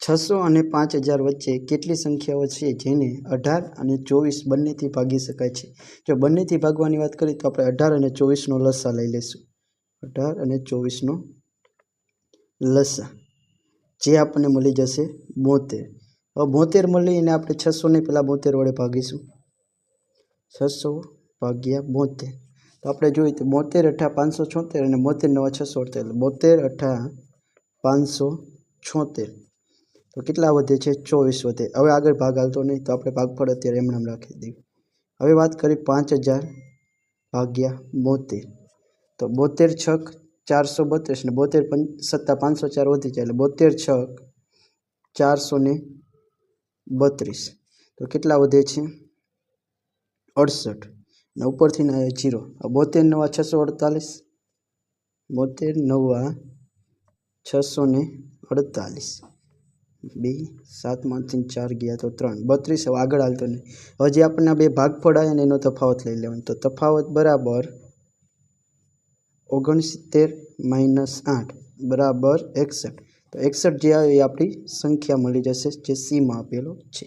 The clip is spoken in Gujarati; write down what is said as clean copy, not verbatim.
600 અને 5000 વચ્ચે કેટલી સંખ્યાઓ છે જેને 18 અને 24 બંનેથી ભાગી શકાય છે? જો બંનેથી ભાગવાની વાત કરીએ તો આપણે 18 અને 24નો લસા લઈ લઈશું. 18 અને 24નો લસા, જે આપણને મળી જશે 72. હવે 72 મળી એને આપણે 600ને પહેલાં 72 વડે ભાગીશું. 600 ભાગ્યા 72. તો આપણે જોઈએ તો 72 × 576 અને 72 × 9 678, એટલે 72 × 576. તો કેટલા વધે છે? 24 વધે. હવે આગળ ભાગ આવતો નહીં તો આપણે ભાગફળ અત્યારે એમનેમ રાખી દઈએ. હવે વાત કરી 5000 ભાગ્યા 72. તો 72 છક 432 ને 72 સત્તા 504 વધી જાય, એટલે 72 છક 432. તો કેટલા વધે છે? 68. અને ઉપરથી ના 0. 72 × 9 648. 72 × 9 648. 2 7માંથી 4 ગયા તો 3 32. હવે આગળ હાલતો નહીં. હજી આપણને બે ભાગફળ આવ્યા ને એનો તફાવત લઈ લેવાનો. તો તફાવત બરાબર 69 - 8 બરાબર 61. તો 61 જે આવે એ આપણી સંખ્યા મળી જશે, જે સીમાં આપેલો છે.